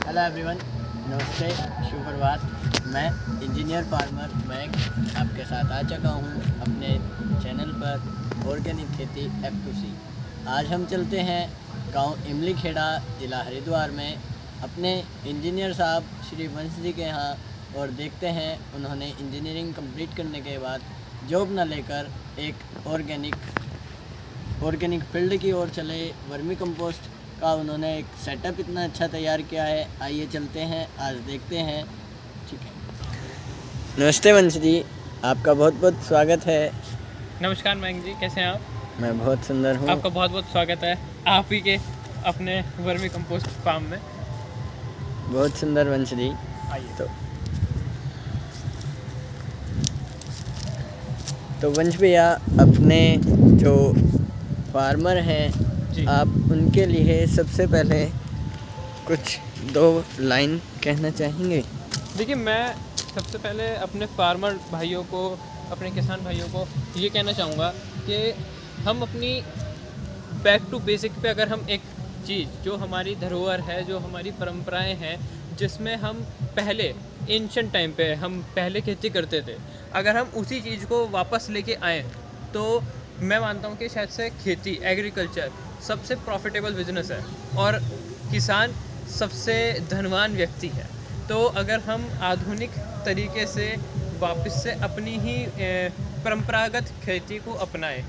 Hello everyone, नमस्ते, शुभ प्रभात। मैं engineer farmer Mac आपके साथ आ चुका हूँ अपने चैनल पर ऑर्गेनिक खेती F2C। आज हम चलते हैं गांव इमली खेड़ा, ज़िला हरिद्वार में अपने इंजीनियर साहब श्री वंश जी के यहाँ और देखते हैं उन्होंने इंजीनियरिंग कंप्लीट करने के बाद जॉब न लेकर एक ऑर्गेनिक फील्ड की ओर चले। वर्मी कंपोस्ट का उन्होंने एक सेटअप इतना अच्छा तैयार किया है। आइए चलते हैं, आज देखते हैं। ठीक है, नमस्ते वंश जी, आपका बहुत बहुत स्वागत है। नमस्कार मयंक जी, कैसे हैं आप? मैं बहुत सुंदर हूँ। आपका बहुत बहुत स्वागत है आप ही के अपने वर्मी कंपोस्ट फार्म में। बहुत सुंदर वंश जी। आइए। तो वंश भैया, अपने जो फार्मर हैं जी, आप उनके लिए सबसे पहले कुछ दो लाइन कहना चाहेंगे? देखिए, मैं सबसे पहले अपने फार्मर भाइयों को, अपने किसान भाइयों को ये कहना चाहूँगा कि हम अपनी बैक टू बेसिक पे अगर हम एक चीज़ जो हमारी धरोहर है, जो हमारी परंपराएं हैं, जिसमें हम पहले एंशिएंट टाइम पे हम पहले खेती करते थे, अगर हम उसी चीज़ को वापस लेके आएँ तो मैं मानता हूँ कि शायद से खेती, एग्रीकल्चर सबसे प्रॉफिटेबल बिजनेस है और किसान सबसे धनवान व्यक्ति है। तो अगर हम आधुनिक तरीके से वापस से अपनी ही परंपरागत खेती को अपनाएं,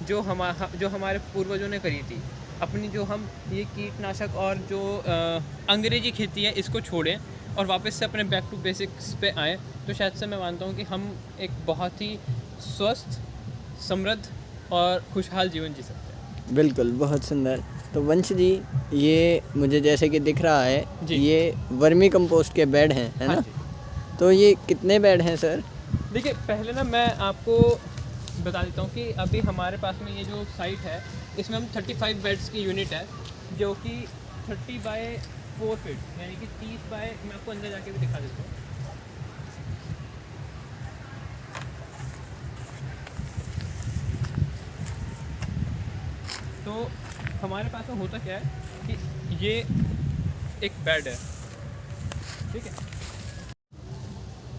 जो हमारे पूर्वजों ने करी थी, अपनी जो हम ये कीटनाशक और जो अंग्रेजी खेती है इसको छोड़ें और वापस से अपने बैक टू बेसिक्स पे आएँ, तो शायद से मैं मानता हूँ कि हम एक बहुत ही स्वस्थ, समृद्ध और खुशहाल जीवन जी सकते हैं। बिल्कुल, बहुत सुंदर। तो वंश जी, ये मुझे जैसे कि दिख रहा है, ये वर्मी कंपोस्ट के बेड हैं, है हाँ ना? जी। तो ये कितने बेड हैं सर? देखिए, पहले ना मैं आपको बता देता हूँ कि अभी हमारे पास में ये जो साइट है, इसमें हम 35 बेड्स की यूनिट है, जो कि 30 बाय 4 फीट यानी कि 30 बाय, मैं आपको अंदर जाके भी दिखा देता हूँ। तो हमारे पास में होता क्या है कि ये एक बेड है, ठीक है।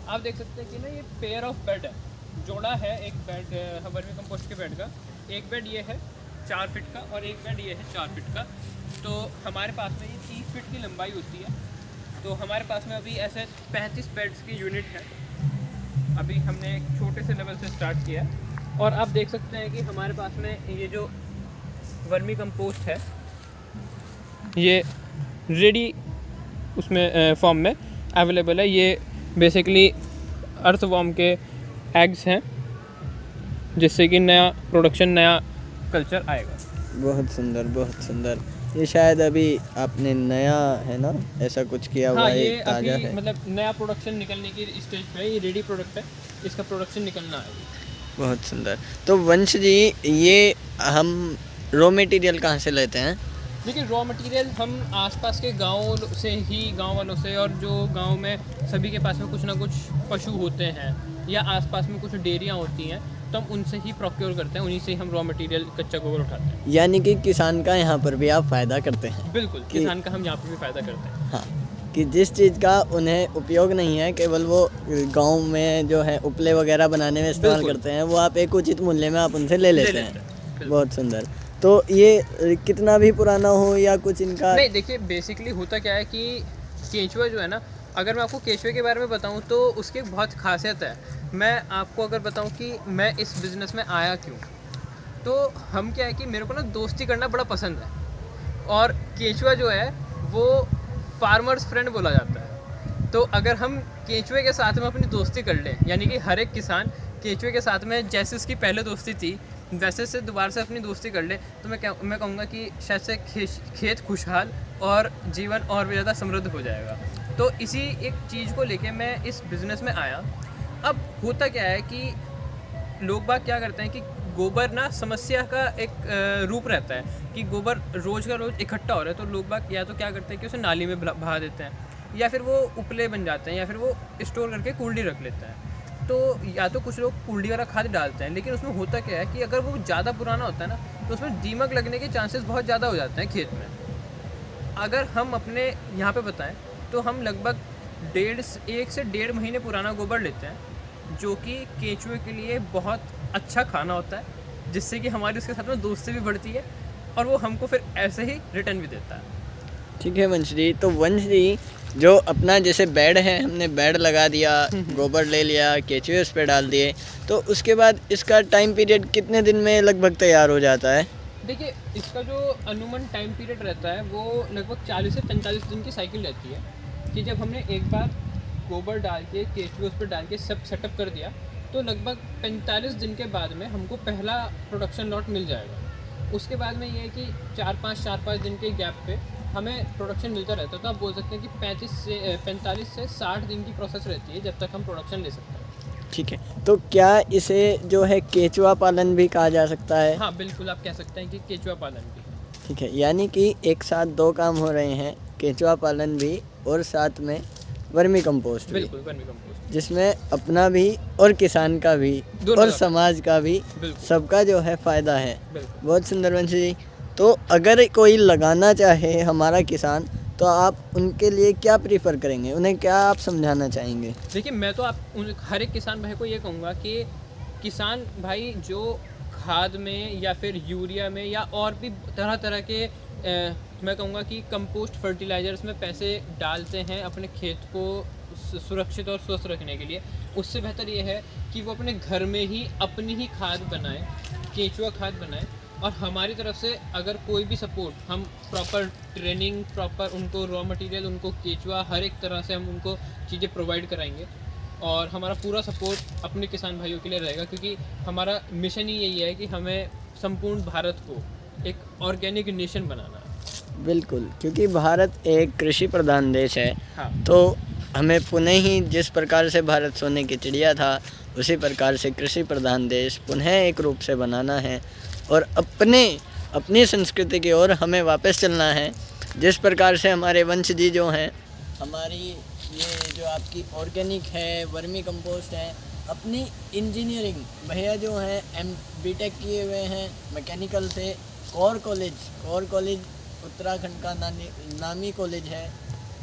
आप देख सकते हैं कि ना ये पेयर ऑफ बेड है, जोड़ा है एक बेड वर्मी कंपोस्ट के बेड का। एक बेड ये है 4 फीट का और एक बेड ये है 4 फीट का। तो हमारे पास में ये 30 फीट की लंबाई होती है। तो हमारे पास में अभी ऐसे 35 बेड्स की यूनिट है। अभी हमने एक छोटे से लेवल से स्टार्ट किया है और आप देख सकते हैं कि हमारे पास में ये जो वर्मी कंपोस्ट है ये रेडी उसमें फॉर्म में अवेलेबल है। ये बेसिकली अर्थवॉर्म के एग्स हैं, जिससे कि नया प्रोडक्शन, नया कल्चर आएगा। बहुत सुंदर, बहुत सुंदर। ये शायद अभी आपने नया, है ना, ऐसा कुछ किया हुआ हाँ, है, ये ताज़ा अभी है। मतलब नया प्रोडक्शन निकलने की स्टेज पे है। ये रेडी प्रोडक्ट है, इसका प्रोडक्शन निकलना है। बहुत सुंदर। तो वंश जी, ये हम रॉ मटेरियल कहाँ से लेते हैं? देखिए, रॉ मटेरियल हम आसपास के गाँव से ही, गाँव वालों से, और जो गाँव में सभी के पास में कुछ ना कुछ पशु होते हैं या आसपास में कुछ डेयरियाँ होती हैं, तो हम उनसे ही प्रोक्योर करते हैं, उन्हीं से ही हम रॉ मटेरियल, कच्चा गोबर उठाते हैं। यानी कि किसान का यहाँ पर भी आप फ़ायदा करते हैं? बिल्कुल, किसान का हम यहाँ पर भी फ़ायदा करते हैं। हाँ, कि जिस चीज़ का उन्हें उपयोग नहीं है, केवल वो गांव में जो है उपले वगैरह बनाने में इस्तेमाल करते हैं, वो आप एक उचित मूल्य में आप उनसे ले लेते हैं। बहुत सुंदर। तो ये कितना भी पुराना हो या कुछ इनका? नहीं, देखिए, बेसिकली होता क्या है कि केंचुआ जो है ना, अगर मैं आपको केंचुए के बारे में बताऊं तो उसकी बहुत खासियत है। मैं आपको अगर बताऊं कि मैं इस बिज़नेस में आया क्यों, तो हम क्या है कि मेरे को ना दोस्ती करना बड़ा पसंद है और केंचुआ जो है वो फार्मर्स फ्रेंड बोला जाता है। तो अगर हम केंचुए के साथ में अपनी दोस्ती कर लें, यानी कि हर एक किसान केंचुए के साथ में जैसे उसकी पहले दोस्ती थी वैसे से दोबारा से अपनी दोस्ती कर ले, तो मैं कहूँगा कि शायद से खेत खुशहाल और जीवन और भी ज़्यादा समृद्ध हो जाएगा। तो इसी एक चीज़ को लेके मैं इस बिज़नेस में आया। अब होता क्या है कि लोग बाग क्या करते हैं कि गोबर ना समस्या का एक रूप रहता है कि गोबर रोज़ का रोज़ इकट्ठा हो रहा है, तो लोग बाग या तो क्या करते हैं कि उसे नाली में बहा देते हैं, या फिर वो उपले बन जाते हैं, या फिर वो स्टोर करके कुल्डी रख लेते हैं। तो या तो कुछ लोग कुल्डी वाला खाद डालते हैं, लेकिन उसमें होता क्या है कि अगर वो ज़्यादा पुराना होता है ना, तो उसमें दीमक लगने के चांसेस बहुत ज़्यादा हो जाते हैं खेत में। अगर हम अपने यहाँ पे बताएं तो हम लगभग 1 से 1.5 महीने पुराना गोबर लेते हैं, जो कि केंचुए के लिए बहुत अच्छा खाना होता है, जिससे कि हमारी उसके साथ में दोस्ती भी बढ़ती है और वो हमको फिर ऐसे ही रिटर्न भी देता है। ठीक है वंश जी, तो वंश जी जो अपना जैसे बेड है, हमने बेड लगा दिया, गोबर ले लिया, केचुए उस पर डाल दिए, तो उसके बाद इसका टाइम पीरियड कितने दिन में लगभग तैयार हो जाता है? देखिए, इसका जो अनुमान टाइम पीरियड रहता है वो लगभग 40 से 45 दिन की साइकिल रहती है, कि जब हमने एक बार गोबर डाल के केचुए उस पर डाल के सब सेटअप कर दिया, तो लगभग 45 दिन के बाद में हमको पहला प्रोडक्शन लॉट मिल जाएगा। उसके बाद में ये है कि 4-5 दिन के गैप पे हमें प्रोडक्शन मिलता रहता है। तो आप बोल सकते हैं कि 45 से 60 दिन की प्रोसेस रहती है जब तक हम प्रोडक्शन ले सकते हैं। ठीक है, तो क्या इसे जो है केचुआ पालन भी कहा जा सकता है? हाँ, बिल्कुल आप कह सकते हैं कि केचुआ पालन भी। ठीक है, यानी कि एक साथ दो काम हो रहे हैं, केचुआ पालन भी और साथ में वर्मी कंपोस्ट भी, बिल्कुल वर्मी कंपोस्ट, जिसमें अपना भी और किसान का भी दोनों और का। समाज का भी, बिल्कुल सबका जो है फ़ायदा है। बिल्कुल। बहुत सुंदर वंश जी। तो अगर कोई लगाना चाहे हमारा किसान, तो आप उनके लिए क्या प्रीफर करेंगे, उन्हें क्या आप समझाना चाहेंगे? देखिए, मैं तो हर एक किसान भाई को ये कहूँगा कि किसान भाई जो खाद में या फिर यूरिया में या और भी तरह तरह के मैं कहूँगा कि कंपोस्ट फर्टिलाइजर्स में पैसे डालते हैं अपने खेत को सुरक्षित और स्वस्थ रखने के लिए, उससे बेहतर ये है कि वो अपने घर में ही अपनी ही खाद बनाए, केंचुआ खाद बनाए। और हमारी तरफ से अगर कोई भी सपोर्ट, हम प्रॉपर ट्रेनिंग, प्रॉपर उनको रॉ मटेरियल, उनको केंचुआ, हर एक तरह से हम उनको चीज़ें प्रोवाइड कराएंगे और हमारा पूरा सपोर्ट अपने किसान भाइयों के लिए रहेगा, क्योंकि हमारा मिशन ही यही है कि हमें संपूर्ण भारत को एक ऑर्गेनिक नेशन बनाना है। बिल्कुल, क्योंकि भारत एक कृषि प्रधान देश है। हाँ, तो हमें पुनः ही जिस प्रकार से भारत सोने की चिड़िया था, उसी प्रकार से कृषि प्रधान देश पुनः एक रूप से बनाना है और अपनी संस्कृति की ओर हमें वापस चलना है। जिस प्रकार से हमारे वंश जी जो हैं, हमारी ये जो आपकी ऑर्गेनिक है, वर्मी कंपोस्ट है, अपनी इंजीनियरिंग भैया जो हैं BTech किए हुए हैं मैकेनिकल से, कोर कॉलेज उत्तराखंड का नामी कॉलेज है।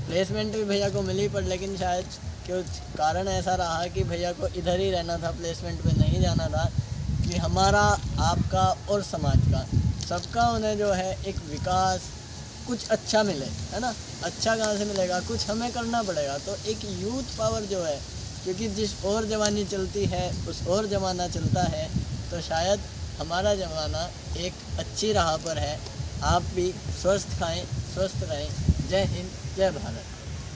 प्लेसमेंट भी भैया को मिली, पर लेकिन शायद कुछ कारण ऐसा रहा कि भैया को इधर ही रहना था, प्लेसमेंट में नहीं जाना था, कि हमारा, आपका और समाज का सबका उन्हें जो है एक विकास कुछ अच्छा मिले, है ना। अच्छा कहाँ से मिलेगा, कुछ हमें करना पड़ेगा। तो एक यूथ पावर जो है, क्योंकि जिस और जवानी चलती है उस और ज़माना चलता है, तो शायद हमारा ज़माना एक अच्छी राह पर है। आप भी स्वस्थ खाएं, स्वस्थ रहें। जय हिंद, जय भारत।